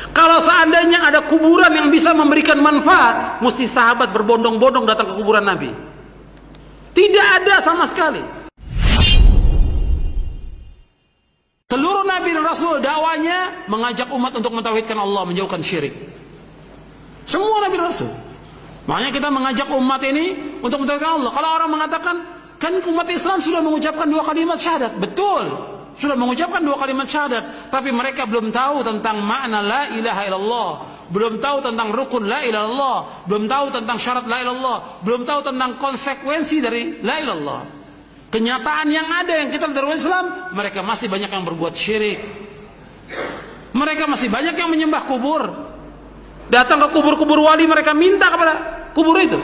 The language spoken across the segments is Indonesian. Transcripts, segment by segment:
Kalau seandainya ada kuburan yang bisa memberikan manfaat, mesti sahabat berbondong-bondong datang ke kuburan Nabi. Tidak ada sama sekali. Seluruh Nabi dan Rasul dakwanya mengajak umat untuk mentauhidkan Allah, menjauhkan syirik. Semua Nabi dan Rasul. Makanya kita mengajak umat ini untuk mentauhidkan Allah. Kalau orang mengatakan, kan umat Islam sudah mengucapkan 2 kalimat syahadat. Betul, sudah mengucapkan 2 kalimat syahadat. Tapi mereka belum tahu tentang makna la ilaha illallah, belum tahu tentang rukun la ilaha illallah, belum tahu tentang syarat la ilaha illallah, belum tahu tentang konsekuensi dari la ilaha illallah. Kenyataan yang ada yang kita dari Islam, mereka masih banyak yang berbuat syirik. Mereka masih banyak yang menyembah kubur. Datang ke kubur-kubur wali, mereka minta kepada kubur itu.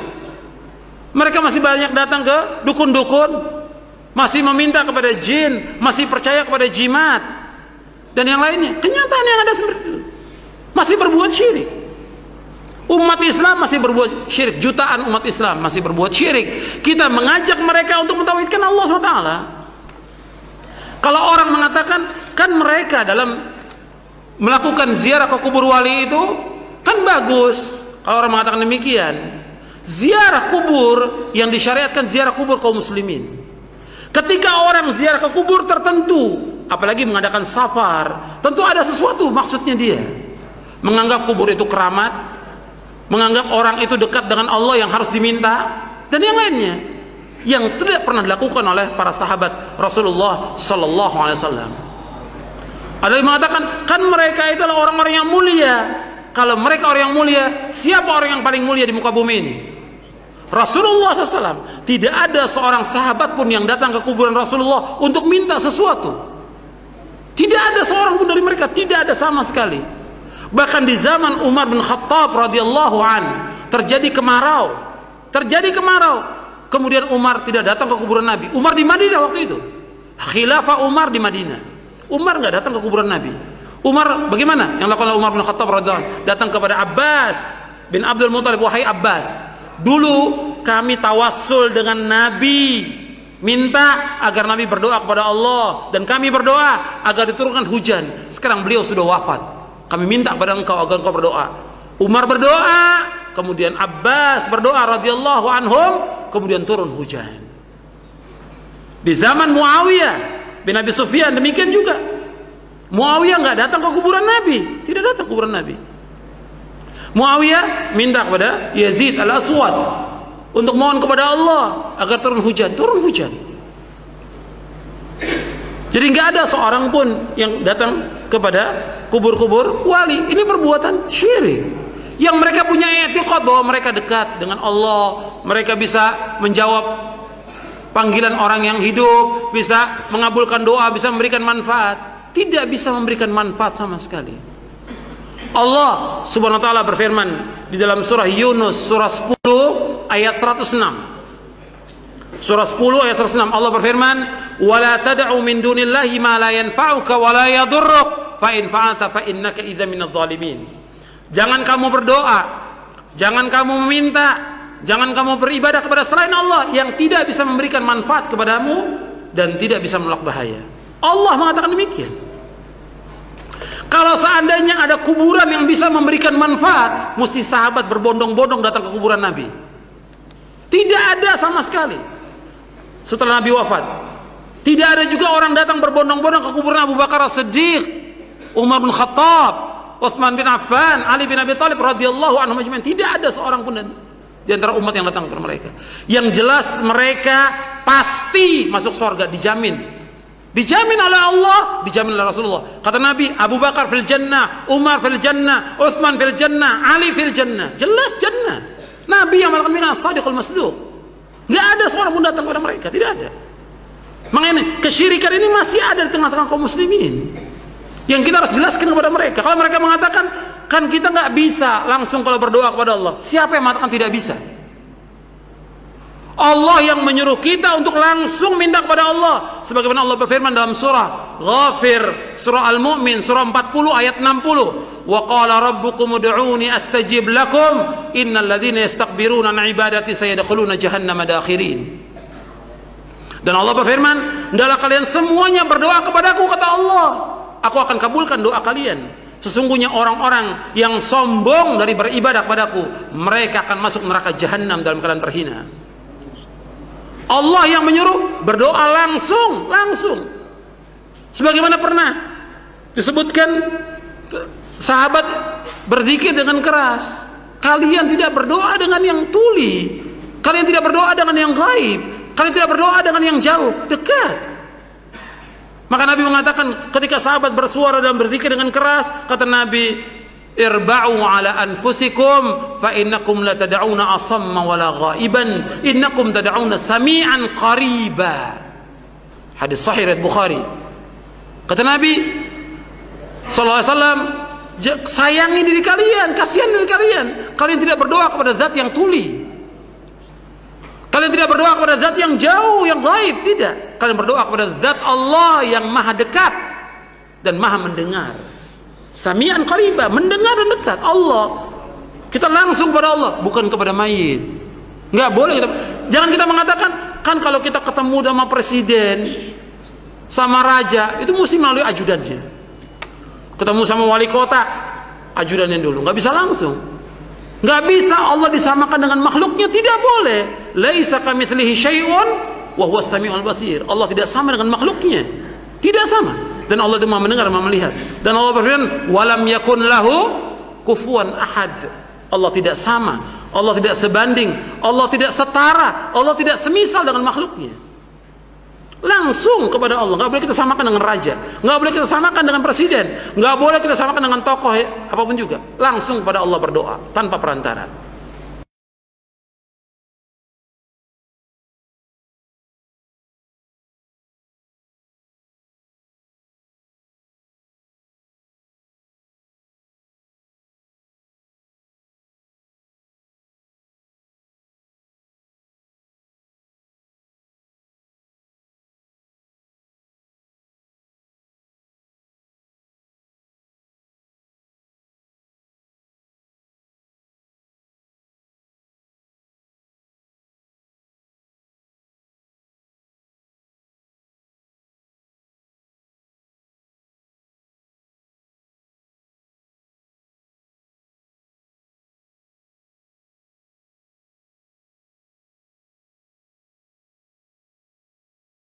Mereka masih banyak datang ke dukun-dukun, masih meminta kepada jin, masih percaya kepada jimat dan yang lainnya. Kenyataan yang ada seperti itu, masih berbuat syirik. Umat Islam masih berbuat syirik. Jutaan umat Islam masih berbuat syirik. Kita mengajak mereka untuk mentauhidkan Allah SWT. Kalau orang mengatakan, kan mereka dalam melakukan ziarah ke kubur wali itu kan bagus. Kalau orang mengatakan demikian, ziarah kubur yang disyariatkan ziarah kubur kaum muslimin. Ketika orang ziarah ke kubur tertentu, apalagi mengadakan safar, tentu ada sesuatu maksudnya dia. Menganggap kubur itu keramat, menganggap orang itu dekat dengan Allah yang harus diminta, dan yang lainnya yang tidak pernah dilakukan oleh para sahabat Rasulullah Sallallahu Alaihi Wasallam. Ada yang mengatakan, kan mereka itu adalah orang-orang yang mulia. Kalau mereka orang yang mulia, siapa orang yang paling mulia di muka bumi ini? Rasulullah SAW. Tidak ada seorang sahabat pun yang datang ke kuburan Rasulullah untuk minta sesuatu. Tidak ada seorang pun dari mereka, tidak ada sama sekali. Bahkan di zaman Umar bin Khattab radhiyallahu an terjadi kemarau. Kemudian Umar tidak datang ke kuburan Nabi. Umar di Madinah waktu itu. Khilafah Umar di Madinah. Umar nggak datang ke kuburan Nabi. Umar bagaimana? Yang lakukan Umar bin Khattab radhiyallahu an, datang kepada Abbas bin Abdul Muthalib. Wahai Abbas, dulu kami tawassul dengan Nabi, minta agar Nabi berdoa kepada Allah, dan kami berdoa agar diturunkan hujan. Sekarang beliau sudah wafat, kami minta kepada engkau agar engkau berdoa. Umar berdoa, kemudian Abbas berdoa radhiyallahu anhum, kemudian turun hujan. Di zaman Muawiyah bin Abi Sufyan demikian juga. Muawiyah nggak datang ke kuburan Nabi, tidak datang ke kuburan Nabi. Muawiyah minta kepada Yazid al-Aswad untuk mohon kepada Allah agar turun hujan. Jadi nggak ada seorang pun yang datang kepada kubur-kubur wali. Ini perbuatan syirik. Yang mereka punya i'tiqad bahwa mereka dekat dengan Allah, mereka bisa menjawab panggilan orang yang hidup, bisa mengabulkan doa, bisa memberikan manfaat. Tidak bisa memberikan manfaat sama sekali. Allah Subhanahu wa taala berfirman di dalam surah Yunus surah 10 ayat 106. Surah 10 ayat 106 Allah berfirman, "Wala tad'u min dunillahi ma la yanfa'uka wa la yadhurruk, fa in fa'alta fa innaka idza minadh dhalimin." Jangan kamu berdoa, jangan kamu meminta, jangan kamu beribadah kepada selain Allah yang tidak bisa memberikan manfaat kepadamu dan tidak bisa menolak bahaya. Allah mengatakan demikian. Kalau seandainya ada kuburan yang bisa memberikan manfaat, mesti sahabat berbondong-bondong datang ke kuburan Nabi. Tidak ada sama sekali. Setelah Nabi wafat, tidak ada juga orang datang berbondong-bondong ke kuburan Abu Bakar As-Siddiq, Umar bin Khattab, Utsman bin Affan, Ali bin Abi Thalib radhiyallahu anhum ajma'in. Tidak ada seorang pun di antara umat yang datang kepada mereka. Yang jelas mereka pasti masuk surga, dijamin. Dijamin oleh Allah, dijamin oleh Rasulullah. Kata Nabi, Abu Bakar fil jannah, Umar fil jannah, Utsman fil jannah, Ali fil jannah. Jelas jannah. Nabi yang melakukan minna as-sadiqul masduq. Enggak ada seorang pun datang kepada mereka, tidak ada. Makanya kesyirikan ini masih ada di tengah-tengah kaum muslimin. Yang kita harus jelaskan kepada mereka. Kalau mereka mengatakan, kan kita nggak bisa langsung kalau berdoa kepada Allah. Siapa yang mengatakan tidak bisa? Allah yang menyuruh kita untuk langsung minta kepada Allah. Sebagaimana Allah berfirman dalam surah Ghafir, surah Al-Mu'min, surah 40 ayat 60. Wa qala rabbukum ud'uni astajib lakum innal ladzina yastakbiruna an ibadati sayadkhuluna jahannama dakhirin. Dan Allah berfirman, hendaklah kalian semuanya berdoa kepadaku, kata Allah. Aku akan kabulkan doa kalian. Sesungguhnya orang-orang yang sombong dari beribadah kepadaku, mereka akan masuk neraka jahanam dalam keadaan terhina. Allah yang menyuruh berdoa langsung. Sebagaimana pernah disebutkan, sahabat berzikir dengan keras. Kalian tidak berdoa dengan yang tuli, kalian tidak berdoa dengan yang gaib, kalian tidak berdoa dengan yang jauh, dekat. Maka Nabi mengatakan, ketika sahabat bersuara dan berzikir dengan keras, kata Nabi, irba'u ala anfusikum fa innakum la tad'una asamma wala ghaiban innakum tad'una sami'an qariba. Hadis sahih riwayat Bukhari. Kata Nabi sallallahu alaihi wasallam, sayangi diri kalian, kasihan diri kalian. Kalian tidak berdoa kepada zat yang tuli, kalian tidak berdoa kepada zat yang jauh, yang gaib, tidak. Kalian berdoa kepada zat Allah yang maha dekat dan maha mendengar. Sami'an qariba, mendengar dan dekat. Allah, kita langsung kepada Allah, bukan kepada mayit. Nggak boleh kita. Jangan kita mengatakan, kan kalau kita ketemu sama presiden, sama raja, itu mesti melalui ajudannya. Ketemu sama wali kota, ajudannya dulu. Nggak bisa langsung. Nggak bisa Allah disamakan dengan makhluknya, tidak boleh. Laisa kamitslihi syai'un wa huwas samiul basir. Allah tidak sama dengan makhluknya, tidak sama. Dan Allah itu Maha mendengar, Maha melihat. Dan Allah berfirman, walam yakun lahu kufuwan ahad. Allah tidak sama, Allah tidak sebanding, Allah tidak setara, Allah tidak semisal dengan makhluknya. Langsung kepada Allah. Nggak boleh kita samakan dengan raja, nggak boleh kita samakan dengan presiden, nggak boleh kita samakan dengan tokoh apapun juga. Langsung kepada Allah berdoa tanpa perantara.